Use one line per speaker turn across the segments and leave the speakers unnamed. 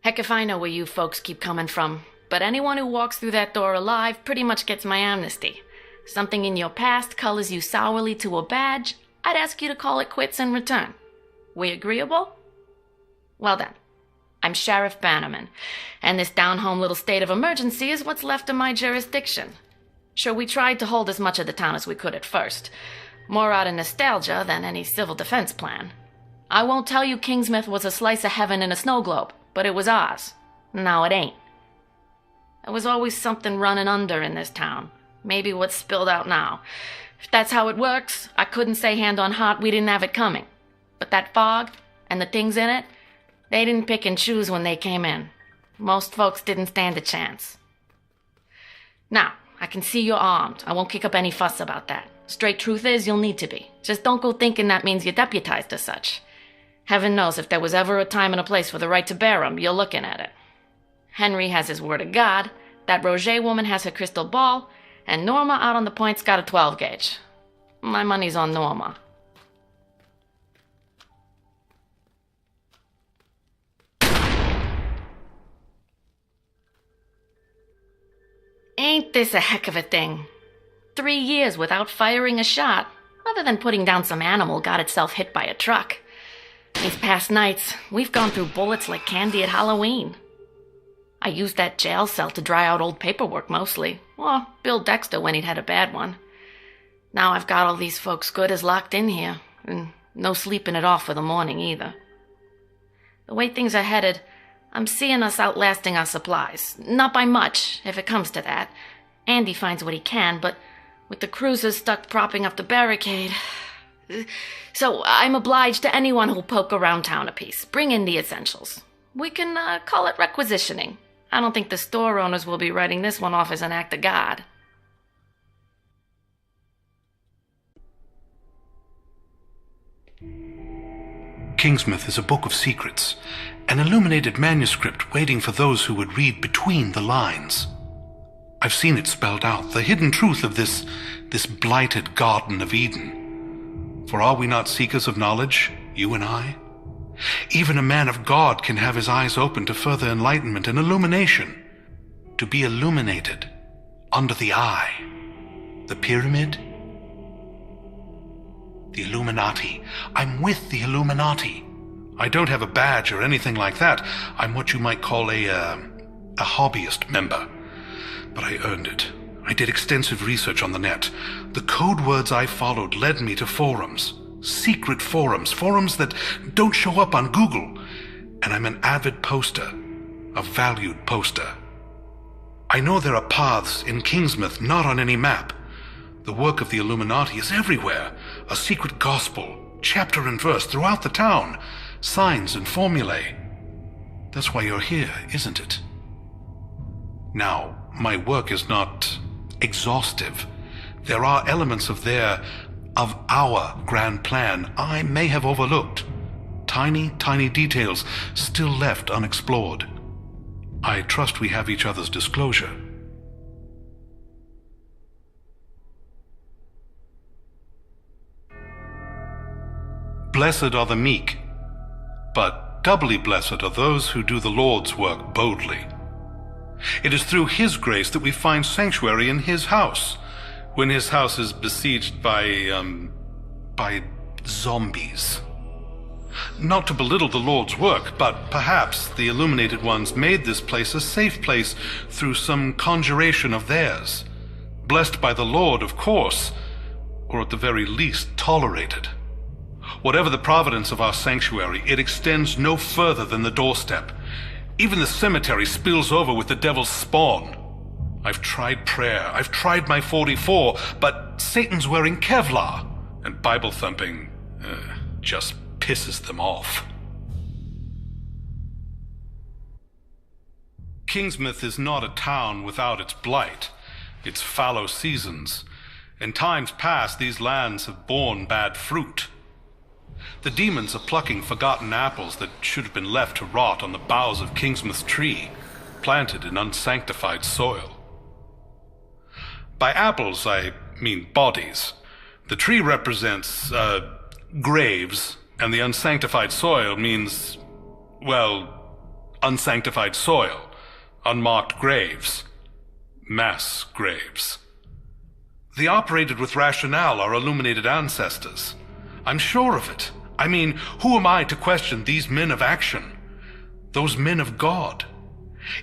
Heck if I know where you folks keep coming from, but anyone who walks through that door alive pretty much gets my amnesty. Something in your past colors you sourly to a badge, I'd ask you to call it quits in return. We agreeable? Well then, I'm Sheriff Bannerman, and this down-home little state of emergency is what's left of my jurisdiction. Sure, we tried to hold as much of the town as we could at first, more out of nostalgia than any civil defense plan. I won't tell you Kingsmouth was a slice of heaven in a snow globe, but it was ours. Now it ain't. There was always something running under in this town. Maybe what's spilled out now. If that's how it works, I couldn't say hand on heart we didn't have it coming. But that fog, and the things in it, they didn't pick and choose when they came in. Most folks didn't stand a chance. Now, I can see you're armed. I won't kick up any fuss about that. Straight truth is, you'll need to be. Just don't go thinking that means you're deputized as such. Heaven knows if there was ever a time and a place for the right to bear 'em, you're looking at it. Henry has his word of God, that Roger woman has her crystal ball, and Norma out on the point's got a 12 gauge. My money's on Norma. Ain't this a heck of a thing? 3 years without firing a shot, other than putting down some animal got itself hit by a truck. These past nights, we've gone through bullets like candy at Halloween. I used that jail cell to dry out old paperwork mostly, or Bill Dexter when he'd had a bad one. Now I've got all these folks good as locked in here, and no sleeping it off for the morning either. The way things are headed, I'm seeing us outlasting our supplies. Not by much, if it comes to that. Andy finds what he can, but with the cruisers stuck propping up the barricade... So I'm obliged to anyone who'll poke around town a piece. Bring in the essentials. We can call it requisitioning. I don't think the store owners will be writing this one off as an act of God.
Kingsmouth is a book of secrets, an illuminated manuscript waiting for those who would read between the lines. I've seen it spelled out, the hidden truth of this blighted Garden of Eden. For are we not seekers of knowledge, you and I? Even a man of God can have his eyes open to further enlightenment and illumination. To be illuminated under the eye. The pyramid? The Illuminati. I'm with the Illuminati. I don't have a badge or anything like that. I'm what you might call a hobbyist member. But I earned it. I did extensive research on the net. The code words I followed led me to forums. Secret forums. Forums that don't show up on Google. And I'm an avid poster. A valued poster. I know there are paths in Kingsmouth not on any map. The work of the Illuminati is everywhere. A secret gospel, chapter and verse throughout the town. Signs and formulae. That's why you're here, isn't it? Now, my work is not exhaustive. There are elements of our grand plan I may have overlooked. Tiny, tiny details still left unexplored. I trust we have each other's disclosure. Blessed are the meek, but doubly blessed are those who do the Lord's work boldly. It is through His grace that we find sanctuary in His house, when His house is besieged by zombies. Not to belittle the Lord's work, but perhaps the illuminated ones made this place a safe place through some conjuration of theirs. Blessed by the Lord, of course, or at the very least tolerated. Whatever the providence of our sanctuary, it extends no further than the doorstep. Even the cemetery spills over with the devil's spawn. I've tried prayer, I've tried my 44, but Satan's wearing Kevlar, and Bible thumping just pisses them off. Kingsmouth is not a town without its blight, its fallow seasons. In times past, these lands have borne bad fruit. The demons are plucking forgotten apples that should have been left to rot on the boughs of Kingsmouth's tree, planted in unsanctified soil. By apples, I mean bodies. The tree represents, graves, and the unsanctified soil means, well, unsanctified soil, unmarked graves, mass graves. They operated with rationale, our illuminated ancestors. I'm sure of it. I mean, who am I to question these men of action? Those men of God.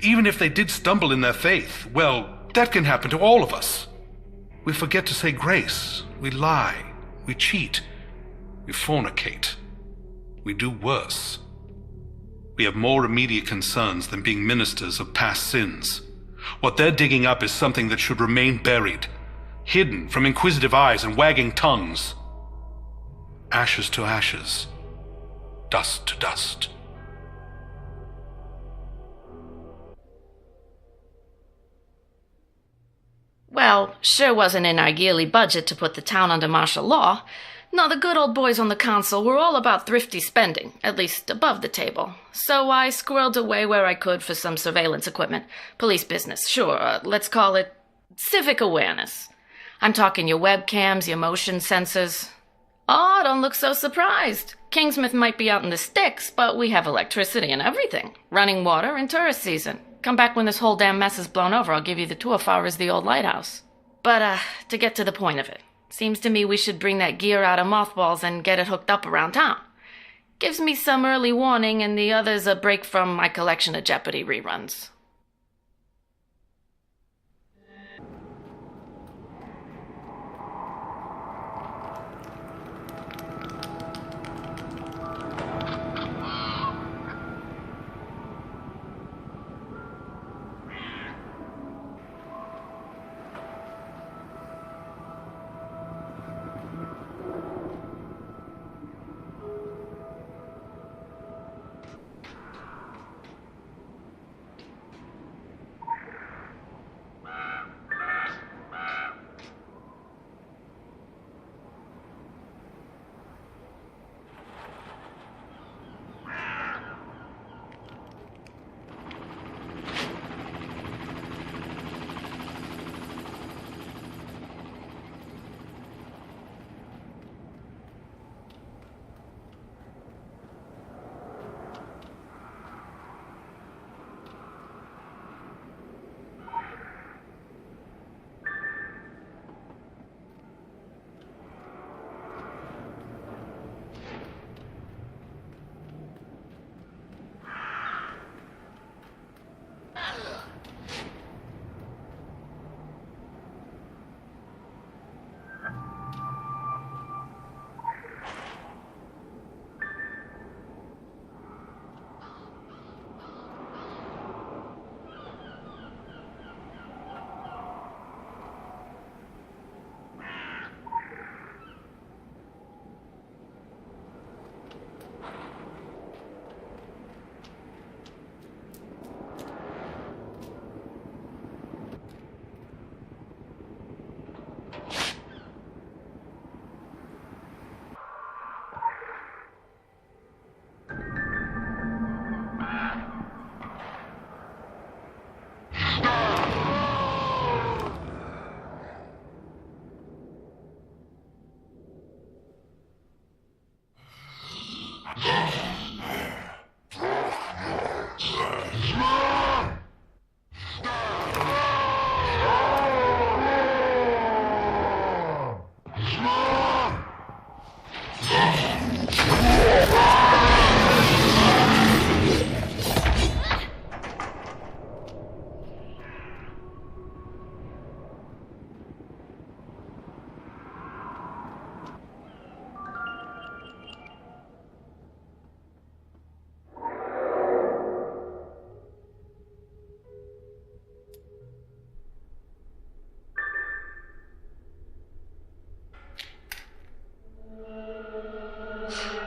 Even if they did stumble in their faith, well, that can happen to all of us. We forget to say grace. We lie. We cheat. We fornicate. We do worse. We have more immediate concerns than being ministers of past sins. What they're digging up is something that should remain buried, hidden from inquisitive eyes and wagging tongues. Ashes to ashes, dust to dust.
Well, sure wasn't in our yearly budget to put the town under martial law. No, the good old boys on the council were all about thrifty spending, at least above the table. So I squirreled away where I could for some surveillance equipment. Police business, sure, let's call it civic awareness. I'm talking your webcams, your motion sensors. Oh, don't look so surprised. Kingsmouth might be out in the sticks, but we have electricity and everything. Running water in tourist season. Come back when this whole damn mess is blown over. I'll give you the tour far as the old lighthouse. But, to get to the point of it, seems to me we should bring that gear out of mothballs and get it hooked up around town. Gives me some early warning and the others a break from my collection of Jeopardy reruns.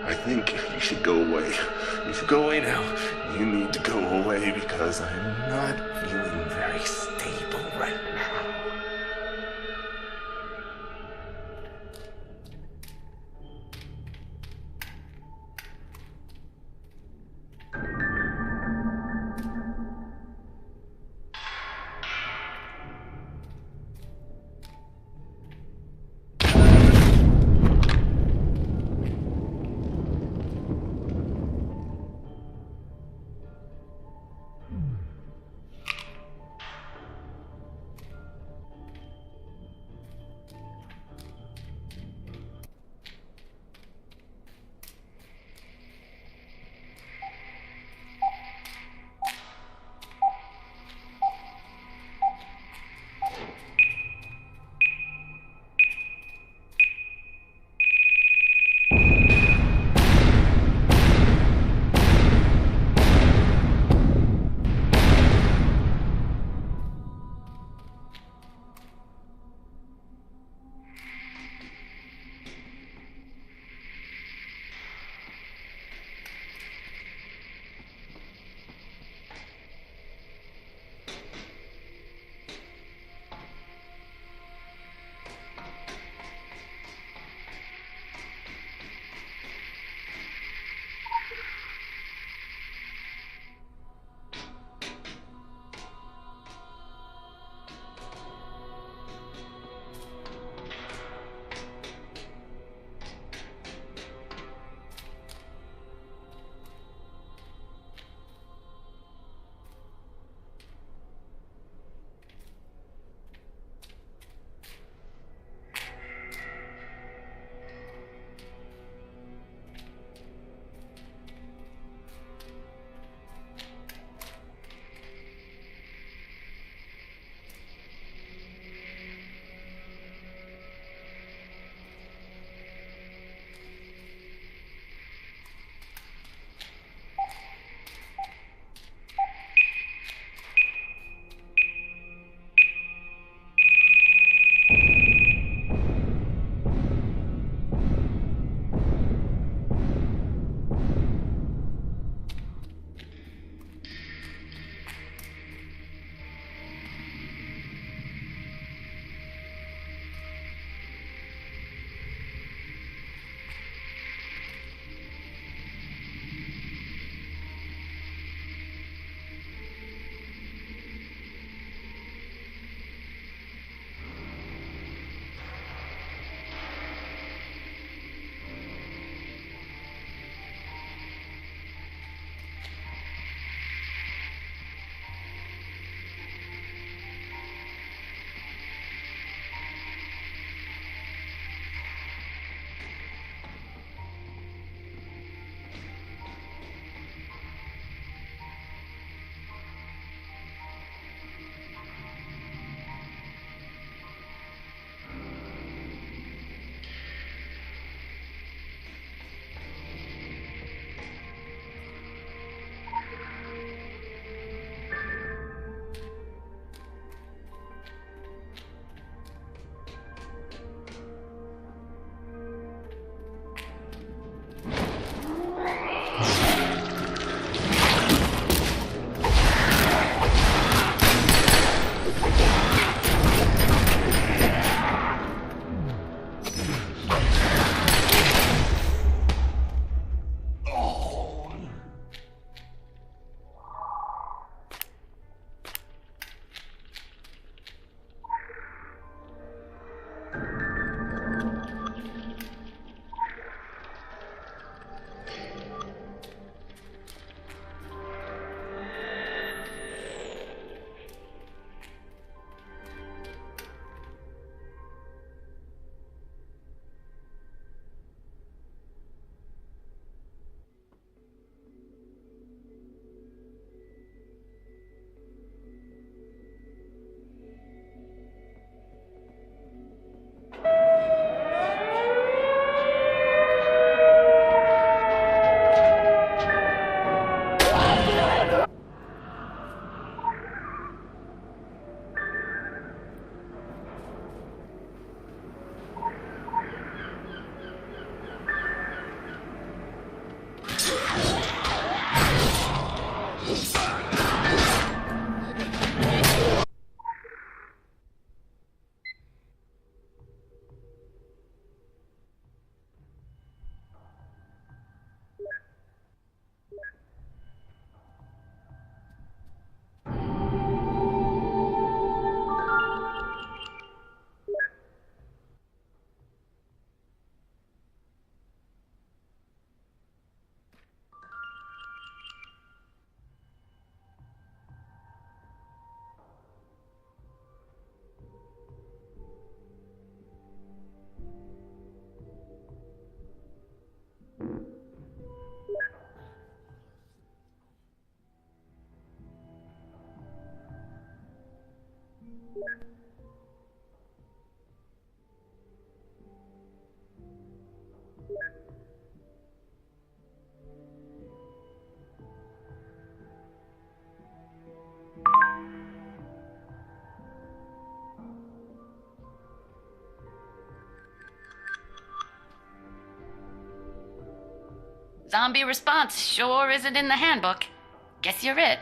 I think you should go away. You should go away now. You need to go away because I'm not feeling very stable right now.
Zombie response sure isn't in the handbook. Guess you're it.